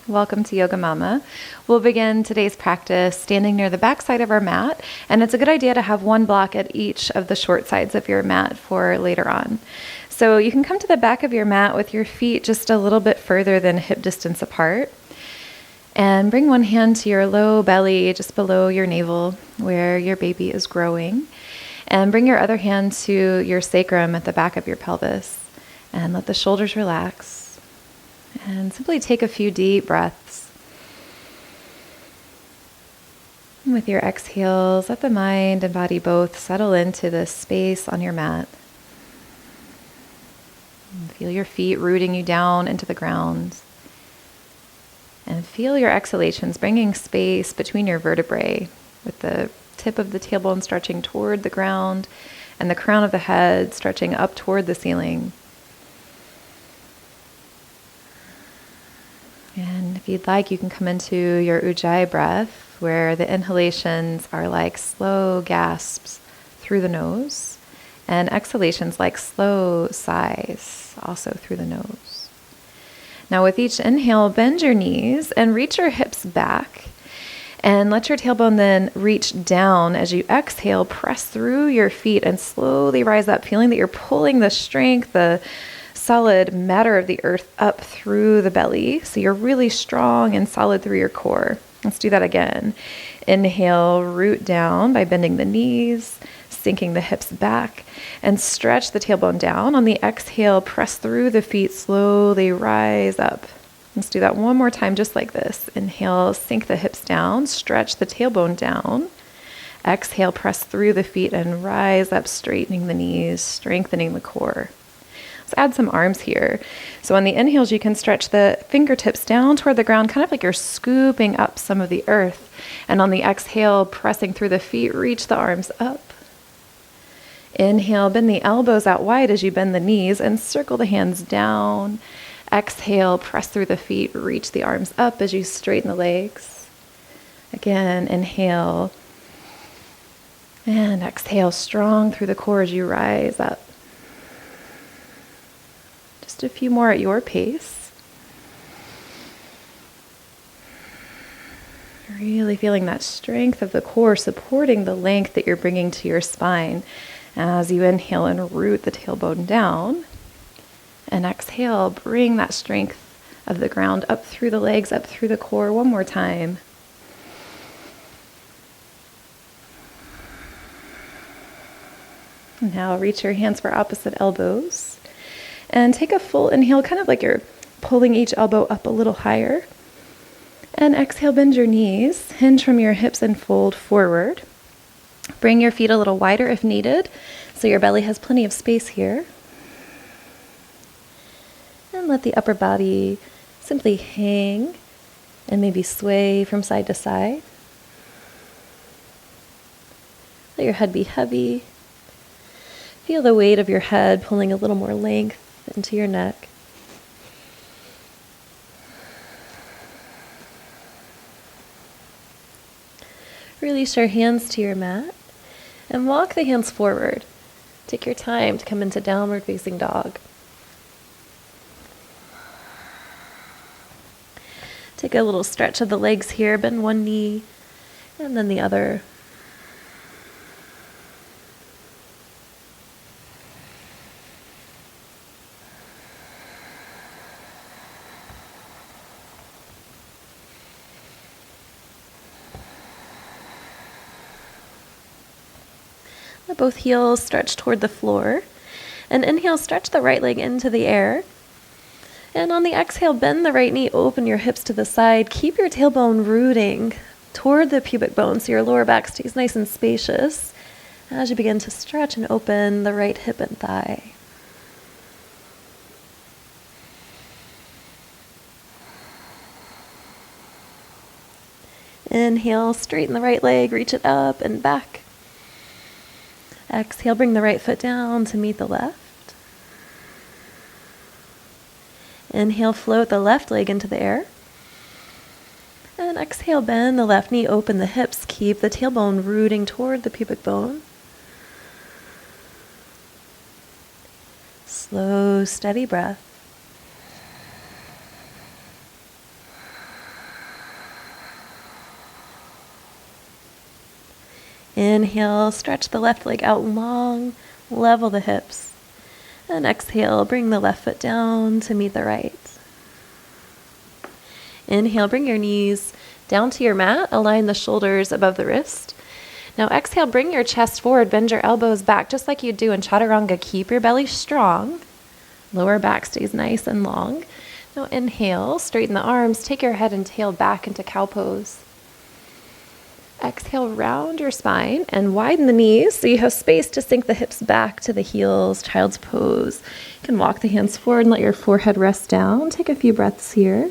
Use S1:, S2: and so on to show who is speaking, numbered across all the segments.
S1: Welcome to Yoga Mama. We'll begin today's practice standing near the back side of our mat, and it's a good idea to have one block at each of the short sides of your mat for later on. So you can come to the back of your mat with your feet just a little bit further than hip distance apart, and bring one hand to your low belly just below your navel where your baby is growing, and bring your other hand to your sacrum at the back of your pelvis, and let the shoulders relax. And simply take a few deep breaths. And with your exhales, let the mind and body both settle into this space on your mat. And feel your feet rooting you down into the ground. And feel your exhalations bringing space between your vertebrae, with the tip of the tailbone stretching toward the ground and the crown of the head stretching up toward the ceiling. And if you'd like, you can come into your Ujjayi breath, where the inhalations are like slow gasps through the nose, and exhalations like slow sighs, also through the nose. Now with each inhale, bend your knees and reach your hips back, and let your tailbone then reach down. As you exhale, press through your feet and slowly rise up, feeling that you're pulling the strength, the solid matter of the earth up through the belly. So you're really strong and solid through your core. Let's do that again. Inhale, root down by bending the knees, sinking the hips back, and stretch the tailbone down. On the exhale, press through the feet, slowly rise up. Let's do that one more time, just like this. Inhale, sink the hips down, stretch the tailbone down. Exhale, press through the feet and rise up, straightening the knees, strengthening the core. Let's add some arms here. So on the inhales, you can stretch the fingertips down toward the ground, kind of like you're scooping up some of the earth. And on the exhale, pressing through the feet, reach the arms up. Inhale, bend the elbows out wide as you bend the knees and circle the hands down. Exhale, press through the feet, reach the arms up as you straighten the legs. Again, inhale. And exhale, strong through the core as you rise up. Just a few more at your pace. Really feeling that strength of the core supporting the length that you're bringing to your spine as you inhale and root the tailbone down. And exhale, bring that strength of the ground up through the legs, up through the core. One more time. Now reach your hands for opposite elbows. And take a full inhale, kind of like you're pulling each elbow up a little higher. And exhale, bend your knees, hinge from your hips and fold forward. Bring your feet a little wider if needed, so your belly has plenty of space here. And let the upper body simply hang and maybe sway from side to side. Let your head be heavy. Feel the weight of your head pulling a little more length into your neck. Release your hands to your mat and walk the hands forward. Take your time to come into downward facing dog. Take a little stretch of the legs here, bend one knee and then the other. Let both heels stretch toward the floor. And inhale, stretch the right leg into the air. And on the exhale, bend the right knee, open your hips to the side. Keep your tailbone rooting toward the pubic bone so your lower back stays nice and spacious as you begin to stretch and open the right hip and thigh. Inhale, straighten the right leg, reach it up and back. Exhale, bring the right foot down to meet the left. Inhale, float the left leg into the air. And exhale, bend the left knee, open the hips, keep the tailbone rooting toward the pubic bone. Slow, steady breath.
S2: Inhale, stretch the left leg out long, level the hips. And exhale, bring the left foot down to meet the right. Inhale, bring your knees down to your mat, align the shoulders above the wrist. Now exhale, bring your chest forward, bend your elbows back just like you do in chaturanga. Keep your belly strong. Lower back stays nice and long. Now inhale, straighten the arms, take your head and tail back into cow pose. Exhale, round your spine and widen the knees so you have space to sink the hips back to the heels, child's pose. You can walk the hands forward and let your forehead rest down. Take a few breaths here.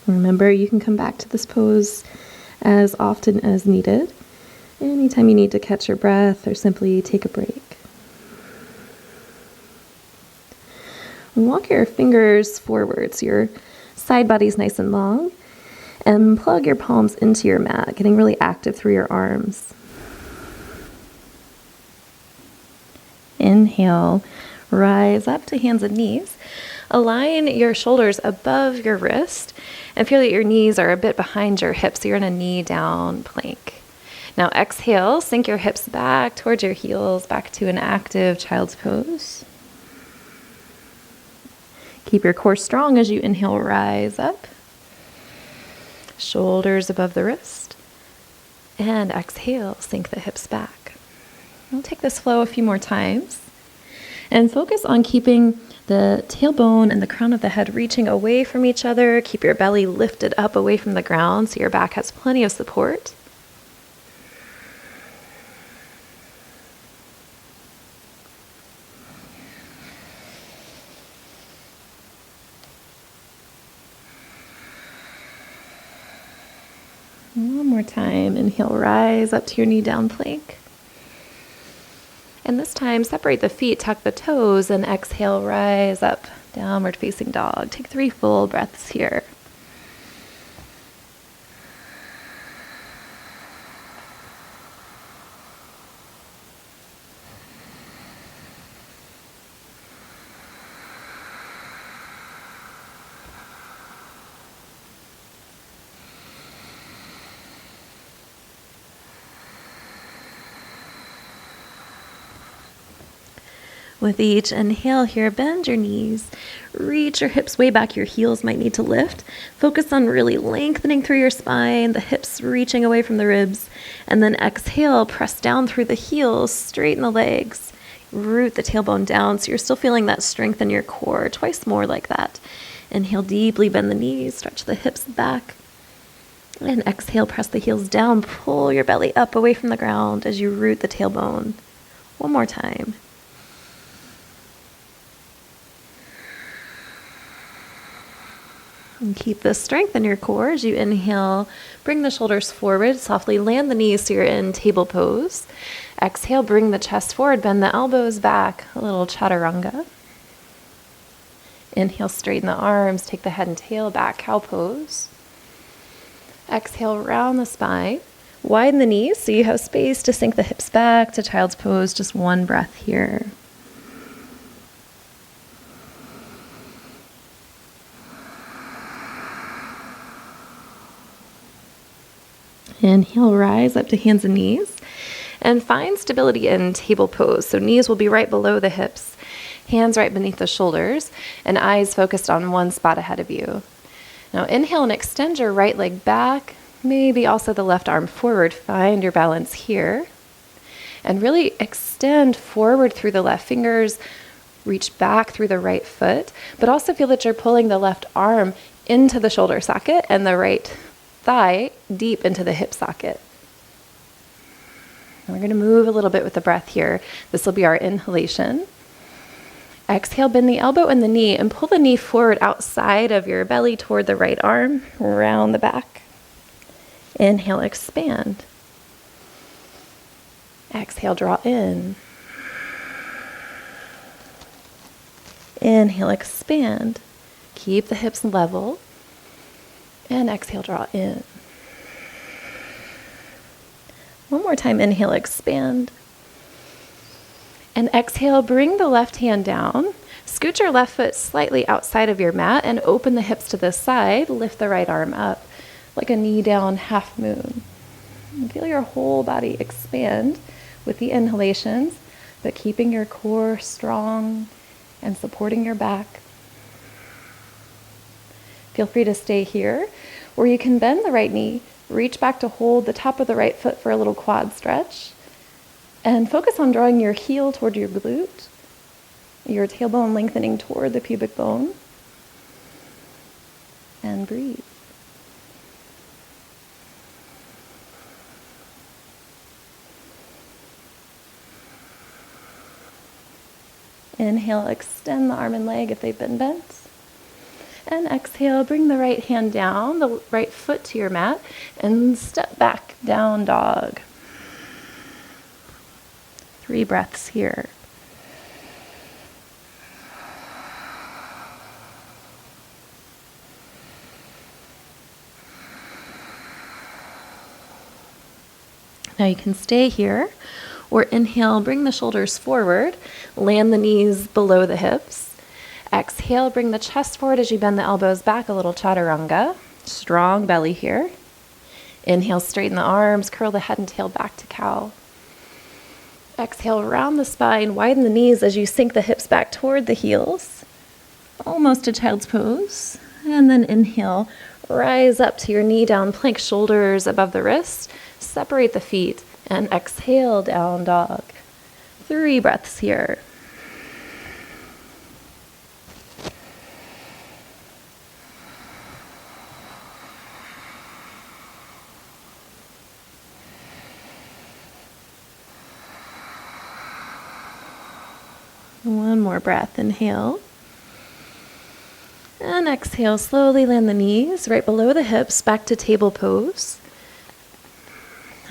S2: Remember, you can come back to this pose as often as needed. Anytime you need to catch your breath or simply take a break. Walk your fingers forward so your side body's nice and long. And plug your palms into your mat, getting really active through your arms. Inhale, rise up to hands and knees. Align your shoulders above your wrist and feel that your knees are a bit behind your hips, so you're in a knee down plank. Now exhale, sink your hips back towards your heels, back to an active child's pose. Keep your core strong as you inhale, rise up. Shoulders above the wrist. And exhale, sink the hips back. We'll take this flow a few more times. And focus on keeping the tailbone and the crown of the head reaching away from each other. Keep your belly lifted up away from the ground so your back has plenty of support. One more time. Inhale, rise up to your knee down plank. And this time, separate the feet, tuck the toes, and exhale, rise up, downward facing dog. Take 3 full breaths here. With each inhale here, bend your knees, reach your hips way back, your heels might need to lift. Focus on really lengthening through your spine, the hips reaching away from the ribs. And then exhale, press down through the heels, straighten the legs, root the tailbone down so you're still feeling that strength in your core. Twice more like that. Inhale deeply, bend the knees, stretch the hips back. And exhale, press the heels down, pull your belly up away from the ground as you root the tailbone. One more time. And keep this strength in your core as you inhale. Bring the shoulders forward, softly land the knees so you're in table pose. Exhale, bring the chest forward, bend the elbows back, a little chaturanga. Inhale, straighten the arms, take the head and tail back, cow pose. Exhale, round the spine, widen the knees so you have space to sink the hips back to child's pose. Just one breath here. Inhale, rise up to hands and knees and find stability in table pose. So knees will be right below the hips, hands right beneath the shoulders, and eyes focused on one spot ahead of you. Now inhale and extend your right leg back, maybe also the left arm forward. Find your balance here. And really extend forward through the left fingers, reach back through the right foot, but also feel that you're pulling the left arm into the shoulder socket and the right thigh deep into the hip socket. And we're going to move a little bit with the breath here. This will be our inhalation. Exhale, bend the elbow and the knee and pull the knee forward outside of your belly toward the right arm, around the back. Inhale, expand. Exhale, draw in. Inhale, expand. Keep the hips level. And exhale, draw in. One more time, inhale, expand. And exhale, bring the left hand down, Scoot your left foot slightly outside of your mat and open the hips to the side. Lift the right arm up like a knee down half moon. And feel your whole body expand with the inhalations, but keeping your core strong and supporting your back. Feel free to stay here, or you can bend the right knee, reach back to hold the top of the right foot for a little quad stretch, and focus on drawing your heel toward your glute, your tailbone lengthening toward the pubic bone, and breathe. Inhale, extend the arm and leg if they've been bent. And exhale, bring the right hand down, the right foot to your mat, and step back, down dog. 3 breaths here. Now you can stay here, or inhale, bring the shoulders forward, land the knees below the hips. Exhale, bring the chest forward as you bend the elbows back, a little chaturanga. Strong belly here. Inhale, straighten the arms, curl the head and tail back to cow. Exhale, round the spine, widen the knees as you sink the hips back toward the heels. Almost to child's pose. And then inhale, rise up to your knee down plank, shoulders above the wrist. Separate the feet and exhale, down dog. 3 breaths here. One more breath, inhale. And exhale, slowly land the knees right below the hips, back to table pose.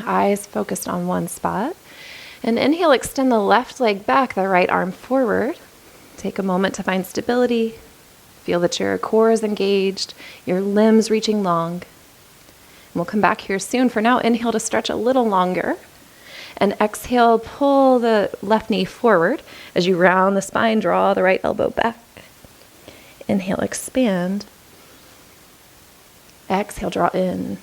S2: Eyes focused on one spot. And inhale, extend the left leg back, the right arm forward. Take a moment to find stability. Feel that your core is engaged, your limbs reaching long. And we'll come back here soon. For now, inhale to stretch a little longer. And exhale, pull the left knee forward as you round the spine, draw the right elbow back. Inhale, expand. Exhale, draw in.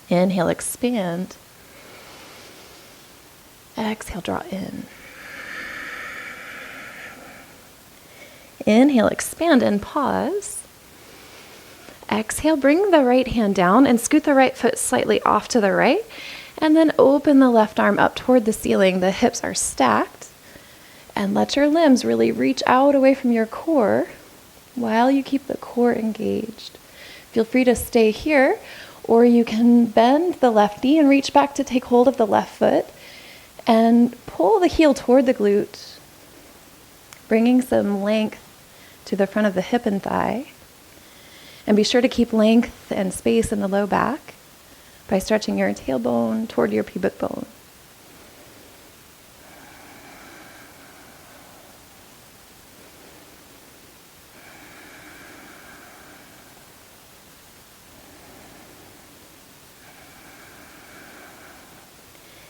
S2: Inhale, expand. Exhale, draw in. Inhale, expand and pause. Exhale, bring the right hand down and scoot the right foot slightly off to the right. And then open the left arm up toward the ceiling. The hips are stacked. And let your limbs really reach out away from your core while you keep the core engaged. Feel free to stay here, or you can bend the left knee and reach back to take hold of the left foot and pull the heel toward the glute, bringing some length to the front of the hip and thigh. And be sure to keep length and space in the low back by stretching your tailbone toward your pubic bone.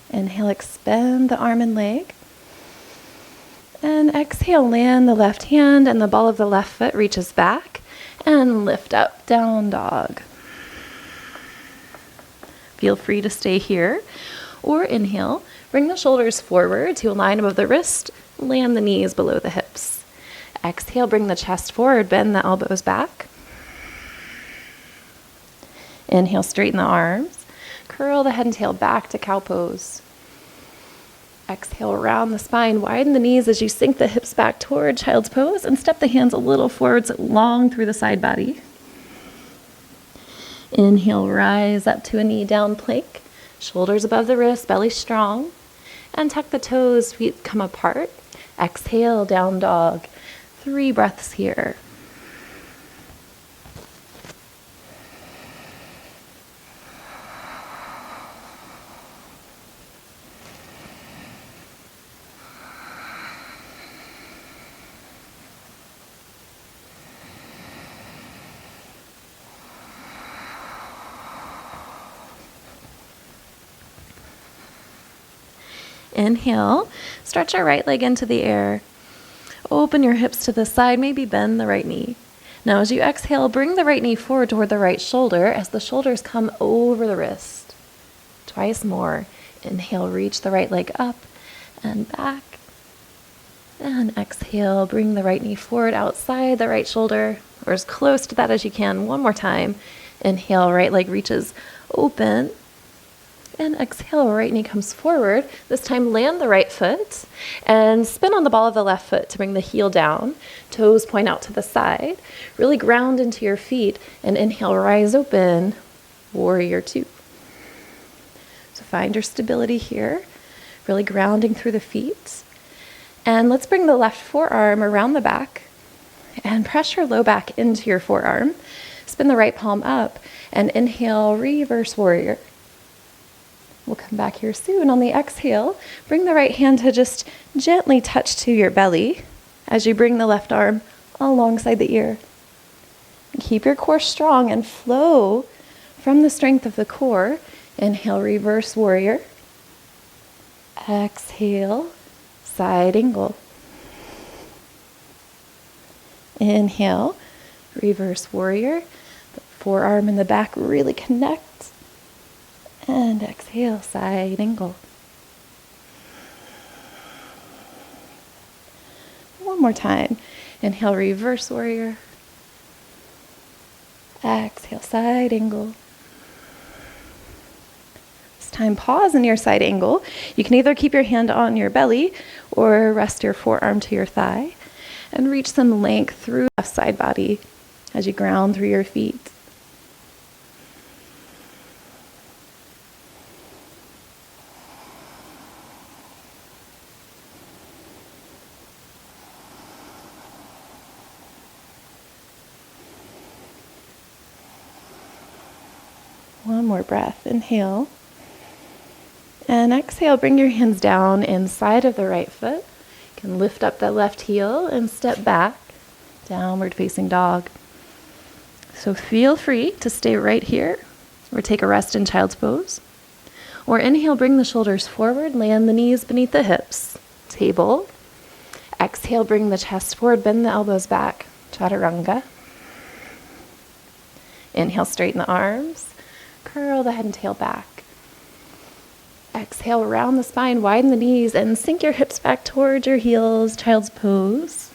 S2: Inhale, expand the arm and leg. And exhale, land the left hand and the ball of the left foot reaches back. And lift up, down dog. Feel free to stay here. Or inhale, bring the shoulders forward to align above the wrist, land the knees below the hips. Exhale, bring the chest forward, bend the elbows back. Inhale, straighten the arms. Curl the head and tail back to cow pose. Exhale, round the spine, widen the knees as you sink the hips back toward child's pose and step the hands a little forward, long through the side body. Inhale, rise up to a knee down plank, shoulders above the wrist, belly strong, and tuck the toes, feet come apart. Exhale, down dog. 3 breaths here. Inhale, stretch your right leg into the air. Open your hips to the side, maybe bend the right knee. Now as you exhale, bring the right knee forward toward the right shoulder as the shoulders come over the wrist. Twice more. Inhale, reach the right leg up and back. And exhale, bring the right knee forward outside the right shoulder, or as close to that as you can. One more time. Inhale, right leg reaches open. And exhale, right knee comes forward. This time land the right foot and spin on the ball of the left foot to bring the heel down. Toes point out to the side. Really ground into your feet and inhale, rise open, warrior two. So find your stability here, really grounding through the feet. And let's bring the left forearm around the back and press your low back into your forearm. Spin the right palm up and inhale, reverse warrior. We'll come back here soon. On the exhale, bring the right hand to just gently touch to your belly as you bring the left arm alongside the ear. Keep your core strong and flow from the strength of the core. Inhale, reverse warrior. Exhale, side angle. Inhale, reverse warrior. The forearm and the back really connect. And exhale, side angle. One more time. Inhale, reverse warrior. Exhale, side angle. This time, pause in your side angle. You can either keep your hand on your belly or rest your forearm to your thigh and reach some length through left side body as you ground through your feet. One more breath. Inhale. And exhale, bring your hands down inside of the right foot. You can lift up the left heel and step back, downward facing dog. So feel free to stay right here or take a rest in child's pose. Or inhale, bring the shoulders forward, land the knees beneath the hips. Table. Exhale, bring the chest forward, bend the elbows back. Chaturanga. Inhale, straighten the arms. Curl the head and tail back. Exhale, round the spine, widen the knees, and sink your hips back towards your heels, child's pose.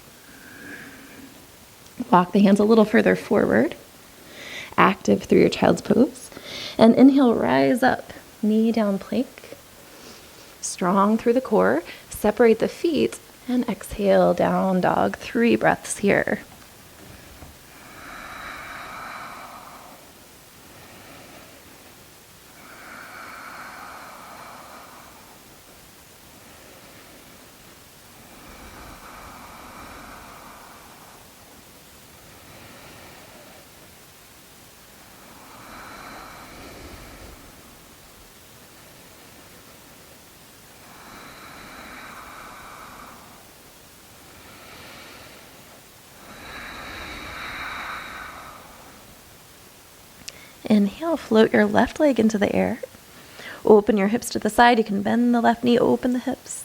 S2: Walk the hands a little further forward, active through your child's pose. And inhale, rise up, knee down plank. Strong through the core, separate the feet, and exhale, down dog. 3 breaths here. Inhale, float your left leg into the air. Open your hips to the side. You can bend the left knee, open the hips.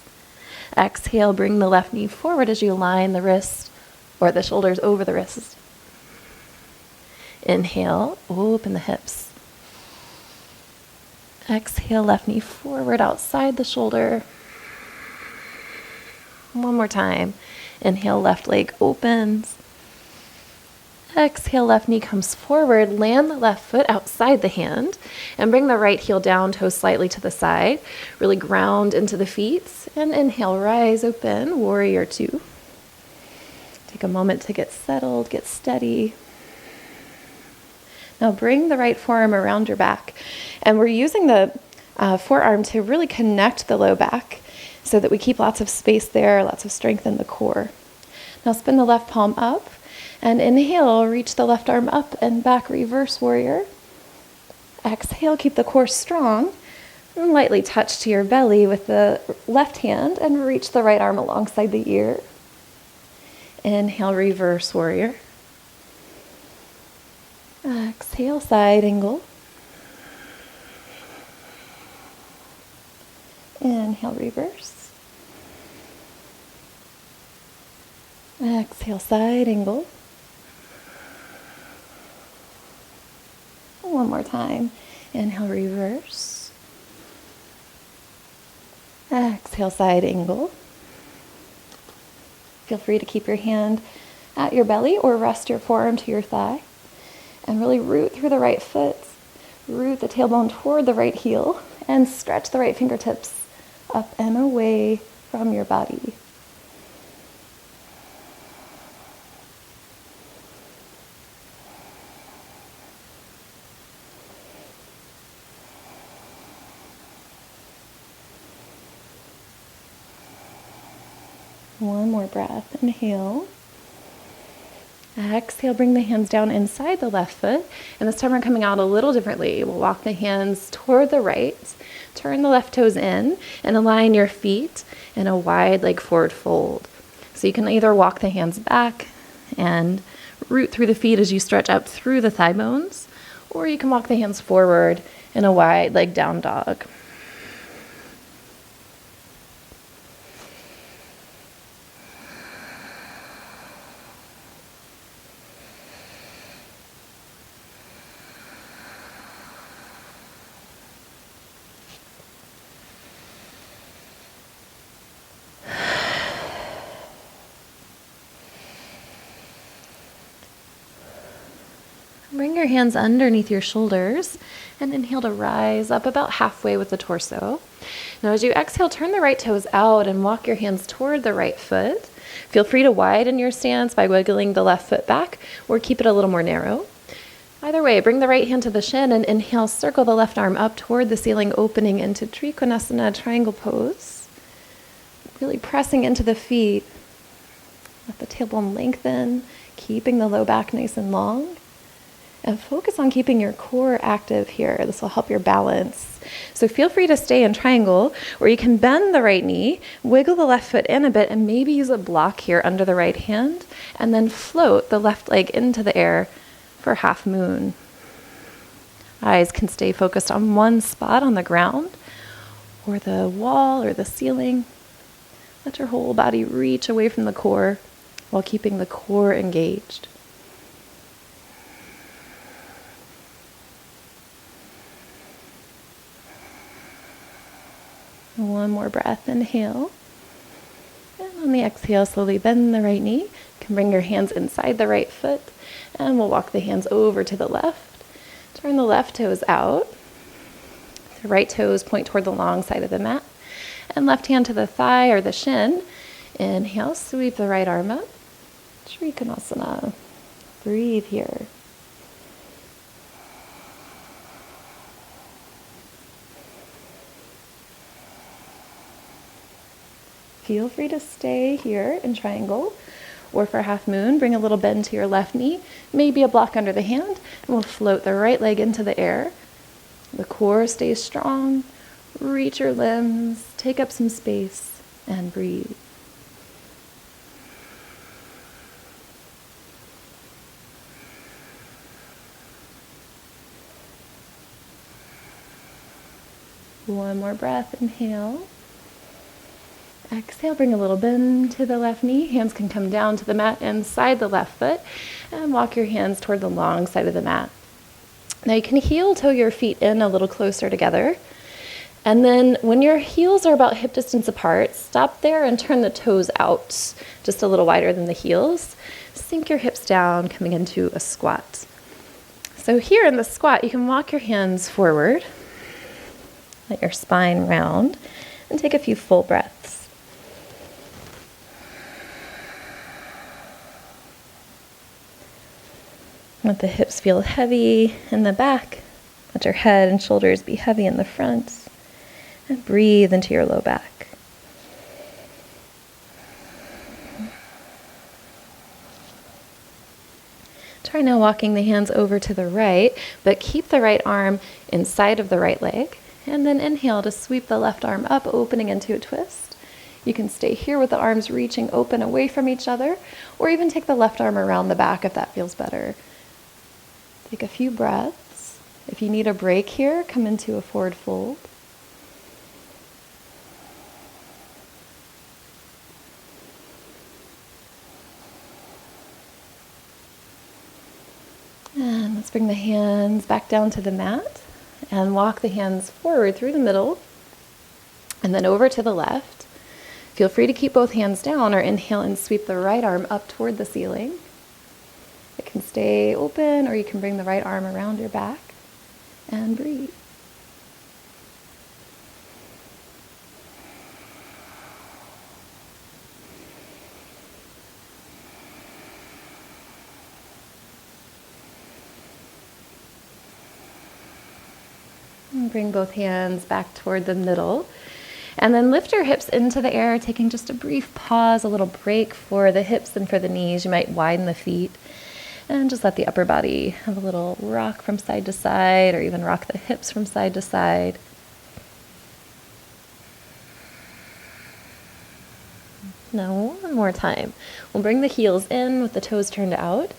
S2: Exhale, bring the left knee forward as you line the wrist or the shoulders over the wrist. Inhale, open the hips. Exhale, left knee forward outside the shoulder. One more time. Inhale, left leg opens. Exhale, left knee comes forward. Land the left foot outside the hand and bring the right heel down, toe slightly to the side. Really ground into the feet. And inhale, rise open, warrior two. Take a moment to get settled, get steady. Now bring the right forearm around your back. And we're using the forearm to really connect the low back so that we keep lots of space there, lots of strength in the core. Now spin the left palm up. And inhale, reach the left arm up and back, reverse warrior. Exhale, keep the core strong. And lightly touch to your belly with the left hand and reach the right arm alongside the ear. Inhale, reverse warrior. Exhale, side angle.
S1: Inhale, reverse. Exhale, side angle. One more time. Inhale, reverse. Exhale, side angle. Feel free to keep your hand at your belly or rest your forearm to your thigh. And really root through the right foot. Root the tailbone toward the right heel. And stretch the right fingertips up and away from your body. One more breath. Inhale. Exhale, bring the hands down inside the left foot. And this time we're coming out a little differently. We'll walk the hands toward the right. Turn the left toes in and align your feet in a wide leg forward fold. So you can either walk the hands back and root through the feet as you stretch up through the thigh bones, or you can walk the hands forward in a wide leg down dog. Bring your hands underneath your shoulders and inhale to rise up about halfway with the torso. Now as you exhale, turn the right toes out and walk your hands toward the right foot. Feel free to widen your stance by wiggling the left foot back or keep it a little more narrow. Either way, bring the right hand to the shin and inhale, circle the left arm up toward the ceiling, opening into Trikonasana, triangle pose. Really pressing into the feet. Let the tailbone lengthen, keeping the low back nice and long. And focus on keeping your core active here. This will help your balance. So feel free to stay in triangle, or you can bend the right knee, wiggle the left foot in a bit, and maybe use a block here under the right hand, and then float the left leg into the air for half moon. Eyes can stay focused on one spot on the ground, or the wall, or the ceiling. Let your whole body reach away from the core while keeping the core engaged. One more breath, inhale. And on the exhale, slowly bend the right knee. You can bring your hands inside the right foot, and we'll walk the hands over to the left. Turn the left toes out. The right toes point toward the long side of the mat. And left hand to the thigh or the shin. Inhale, sweep the right arm up. Trikonasana. Breathe here. Feel free to stay here in triangle, or for half moon, bring a little bend to your left knee, maybe a block under the hand, and we'll float the right leg into the air. The core stays strong, reach your limbs, take up some space, and breathe. One more breath, inhale. Exhale, bring a little bend to the left knee. Hands can come down to the mat inside the left foot, and walk your hands toward the long side of the mat. Now you can heel toe your feet in a little closer together. And then when your heels are about hip distance apart, stop there and turn the toes out just a little wider than the heels. Sink your hips down, coming into a squat. So here in the squat, you can walk your hands forward. Let your spine round, and take a few full breaths. Let the hips feel heavy in the back. Let your head and shoulders be heavy in the front. And breathe into your low back. Try now walking the hands over to the right, but keep the right arm inside of the right leg. And then inhale to sweep the left arm up, opening into a twist. You can stay here with the arms reaching open away from each other, or even take the left arm around the back if that feels better. Take a few breaths. If you need a break here, come into a forward fold.
S2: Let's bring the hands back down to the mat and walk the hands forward through the middle and then over to the left. Feel free to keep both hands down or inhale and sweep the right arm up toward the ceiling. It can stay open, or you can bring the right arm around your back and breathe. And bring both hands back toward the middle. And then lift your hips into the air, taking just a brief pause, a little break for the hips and for the knees. You might widen the feet and just let the upper body have a little rock from side to side, or even rock the hips from side to side. Now one more time. We'll bring the heels in with the toes turned out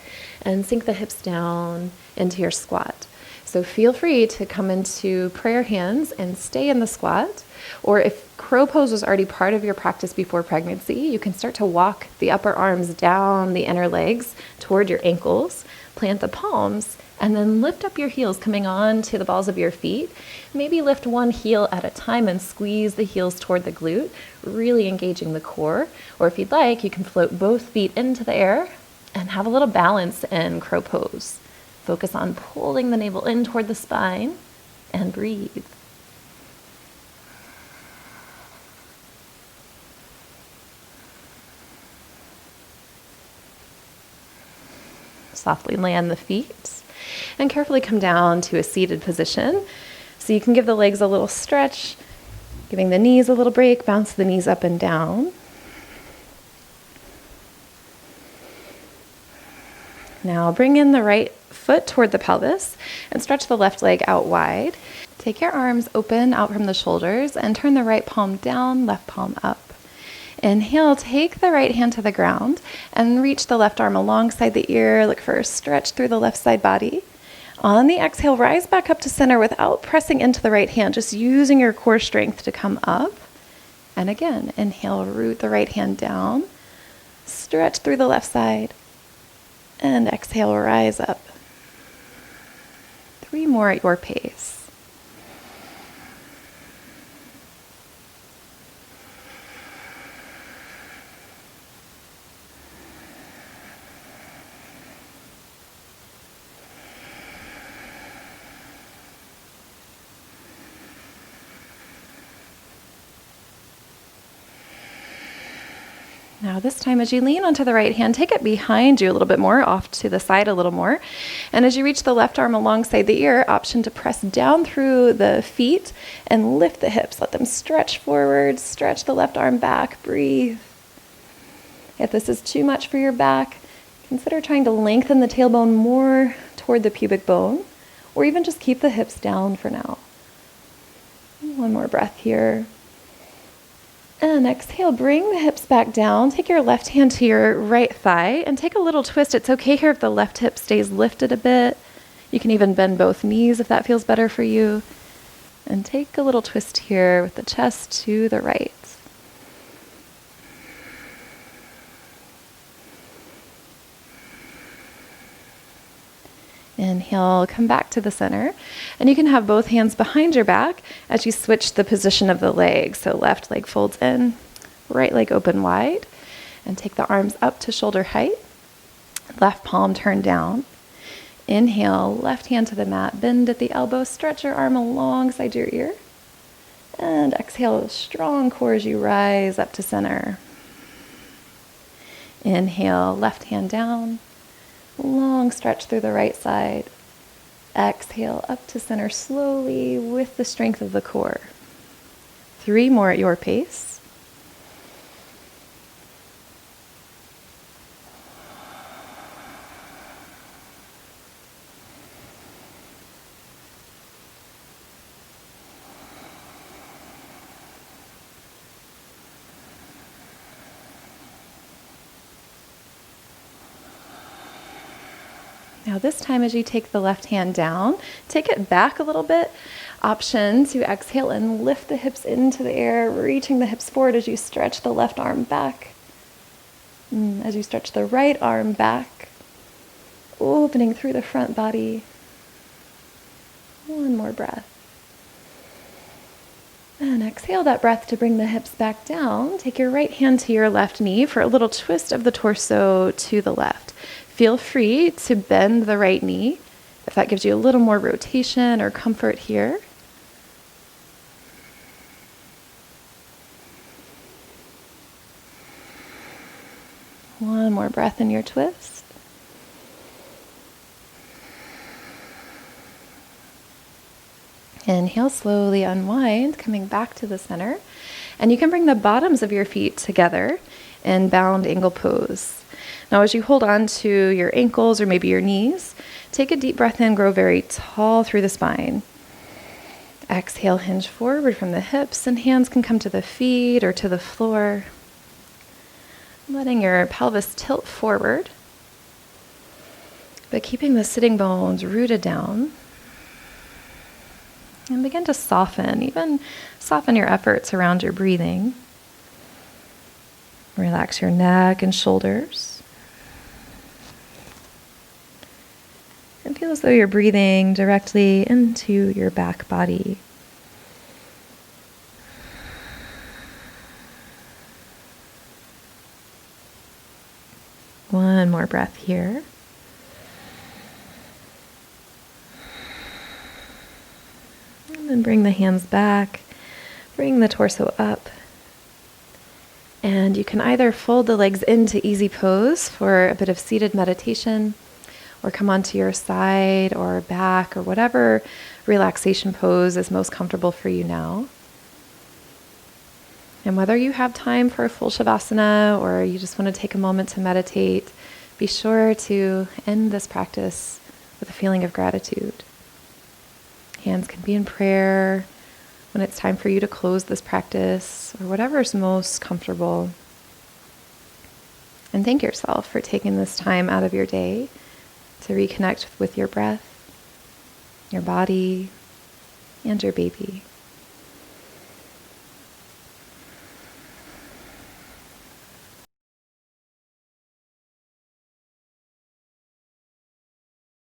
S2: and sink the hips down into your squat. So feel free to come into prayer hands and stay in the squat. Or if crow pose was already part of your practice before pregnancy, you can start to walk the upper arms down the inner legs toward your ankles, plant the palms, and then lift up your heels coming on to the balls of your feet. Maybe lift one heel at a time and squeeze the heels toward the glute, really engaging the core. Or if you'd like, you can float both feet into the air and have a little balance in crow pose. Focus on pulling the navel in toward the spine and breathe. Softly land the feet and carefully come down to a seated position. So you can give the legs a little stretch, giving the knees a little break, bounce the knees up and down. Now bring in the right foot toward the pelvis and stretch the left leg out wide. Take your arms open out from the shoulders and turn the right palm down, left palm up. Inhale, take the right hand to the ground and reach the left arm alongside the ear. Look for a stretch through the left side body. On the exhale, rise back up to center without pressing into the right hand, just using your core strength to come up. And again, inhale, root the right hand down, stretch through the left side, and exhale, rise up. 3 more at your pace. Now this time, as you lean onto the right hand, take it behind you a little bit more, off to the side a little more. And as you reach the left arm alongside the ear, option to press down through the feet and lift the hips. Let them stretch forward, stretch the left arm back, breathe. If this is too much for your back, consider trying to lengthen the tailbone more toward the pubic bone, or even just keep the hips down for now. One more breath here. And exhale, bring the hips back down. Take your left hand to your right thigh and take a little twist. It's okay here if the left hip stays lifted a bit. You can even bend both knees if that feels better for you. And take a little twist here with the chest to the right. Inhale, come back to the center. And you can have both hands behind your back as you switch the position of the leg. So left leg folds in, right leg open wide. And take the arms up to shoulder height. Left palm turned down. Inhale, left hand to the mat. Bend at the elbow, stretch your arm alongside your ear. And exhale, strong core as you rise up to center. Inhale, left hand down. Long stretch through the right side. Exhale up to center slowly with the strength of the core. 3 more at your pace. Now this time, as you take the left hand down, take it back a little bit. Option to exhale and lift the hips into the air, reaching the hips forward as you stretch the left arm back. As you stretch the right arm back.
S1: opening through the front body. One more breath. And exhale that breath to bring the hips back down. Take your right hand to your left knee for a little twist of the torso to the left. Feel free to bend the right knee if that gives you a little more rotation or comfort here. One more breath in your twist. Inhale, slowly unwind, coming back to the center. And you can bring the bottoms of your feet together in bound angle pose. Now, as you hold on to your ankles or maybe your knees, take a deep breath in, grow very tall through the spine. Exhale, hinge forward from the hips, and hands can come to the feet or to the floor. Letting your pelvis tilt forward, but keeping the sitting bones rooted down. And begin to soften, even soften your efforts around your breathing. Relax your neck and shoulders. And feel as though you're breathing directly into your back body. One more breath here. And then bring the hands back, bring the torso up. And you can either fold the legs into easy pose for a bit of seated meditation, or come onto your side or back or whatever relaxation pose is most comfortable for you now. And whether you have time for a full Shavasana or you just want to take a moment to meditate, be sure to end this practice with a feeling of gratitude. Hands can be in prayer when it's time for you to close this practice, or whatever is most comfortable. And thank yourself for taking this time out of your day to reconnect with your breath, your body, and your baby.